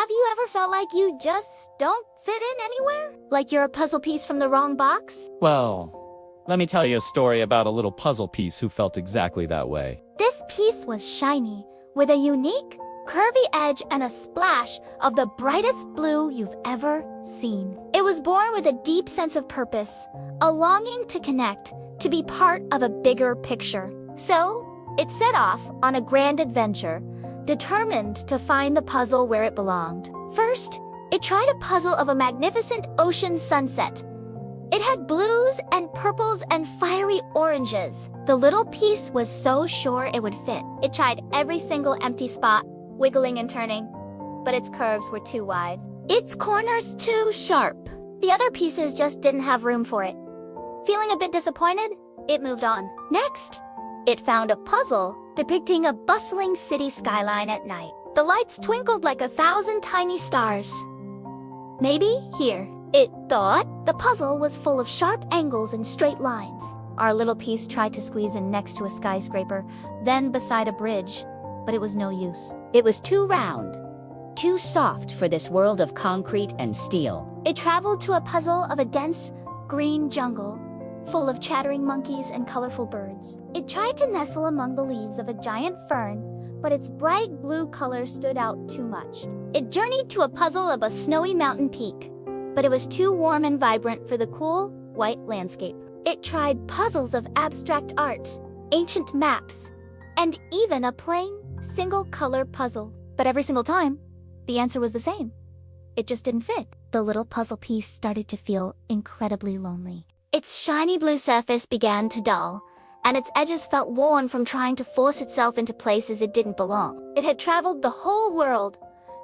Have you ever felt like you just don't fit in anywhere? Like you're a puzzle piece from the wrong box? Well, let me tell you a story about a little puzzle piece who felt exactly that way. This piece was shiny, with a unique, curvy edge and a splash of the brightest blue you've ever seen. It was born with a deep sense of purpose, a longing to connect, to be part of a bigger picture. So, it set off on a grand adventure, determined to find the puzzle where it belonged. First, it tried a puzzle of a magnificent ocean sunset. It had blues and purples and fiery oranges. The little piece was so sure it would fit. It tried every single empty spot, wiggling and turning, but its curves were too wide. Its corners too sharp. The other pieces just didn't have room for it. Feeling a bit disappointed, it moved on. Next, it found a puzzle depicting a bustling city skyline at night. The lights twinkled like 1,000 tiny stars. Maybe here, it thought. The puzzle was full of sharp angles and straight lines. Our little piece tried to squeeze in next to a skyscraper, then beside a bridge, but it was no use. It was too round, too soft for this world of concrete and steel. It traveled to a puzzle of a dense, green jungle, full of chattering monkeys and colorful birds. It tried to nestle among the leaves of a giant fern, but its bright blue color stood out too much. It journeyed to a puzzle of a snowy mountain peak, but it was too warm and vibrant for the cool, white landscape. It tried puzzles of abstract art, ancient maps, and even a plain, single-color puzzle. But every single time, the answer was the same. It just didn't fit. The little puzzle piece started to feel incredibly lonely. Its shiny blue surface began to dull, and its edges felt worn from trying to force itself into places it didn't belong. It had traveled the whole world,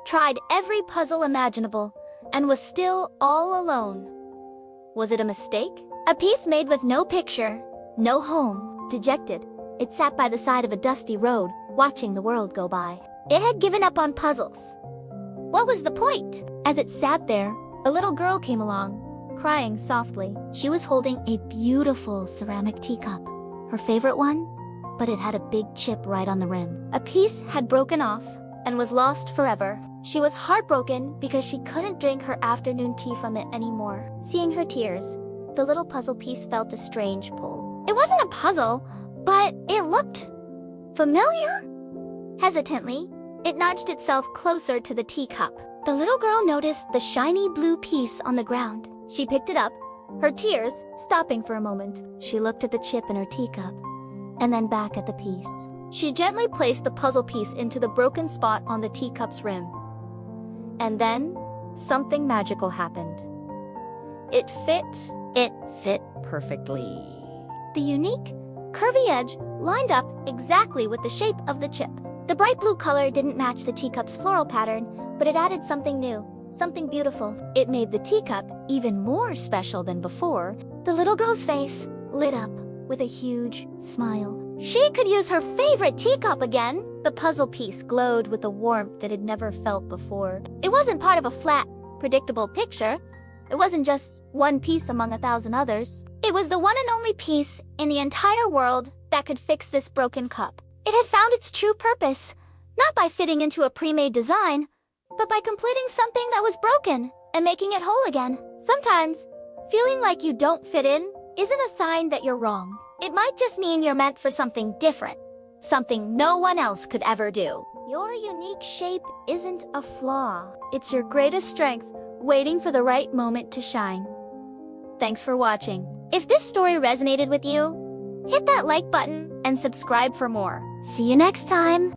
tried every puzzle imaginable, and was still all alone. Was it a mistake? A piece made with no picture, no home. Dejected, it sat by the side of a dusty road, watching the world go by. It had given up on puzzles. What was the point? As it sat there, a little girl came along, crying softly. She was holding a beautiful ceramic teacup, her favorite one, but it had a big chip right on the rim. A piece had broken off and was lost forever. She was heartbroken because she couldn't drink her afternoon tea from it anymore. Seeing her tears, the little puzzle piece felt a strange pull. It wasn't a puzzle, but it looked familiar. Hesitantly, it nudged itself closer to the teacup. The little girl noticed the shiny blue piece on the ground. She picked it up, her tears stopping for a moment. She looked at the chip in her teacup, and then back at the piece. She gently placed the puzzle piece into the broken spot on the teacup's rim. And then, something magical happened. It fit Perfectly. The unique, curvy edge lined up exactly with the shape of the chip. The bright blue color didn't match the teacup's floral pattern, but it added something new, something beautiful. It made the teacup even more special than before. The little girl's face lit up with a huge smile. She could use her favorite teacup again. The puzzle piece glowed with a warmth it had never felt before. It wasn't part of a flat, predictable picture. It wasn't just one piece among 1,000 others. It was the one and only piece in the entire world that could fix this broken cup. It had found its true purpose, not by fitting into a pre-made design, but by completing something that was broken and making it whole again. Sometimes, feeling like you don't fit in isn't a sign that you're wrong. It might just mean you're meant for something different, something no one else could ever do. Your unique shape isn't a flaw. It's your greatest strength, waiting for the right moment to shine. Thanks for watching. If this story resonated with you, hit that like button and subscribe for more. See you next time!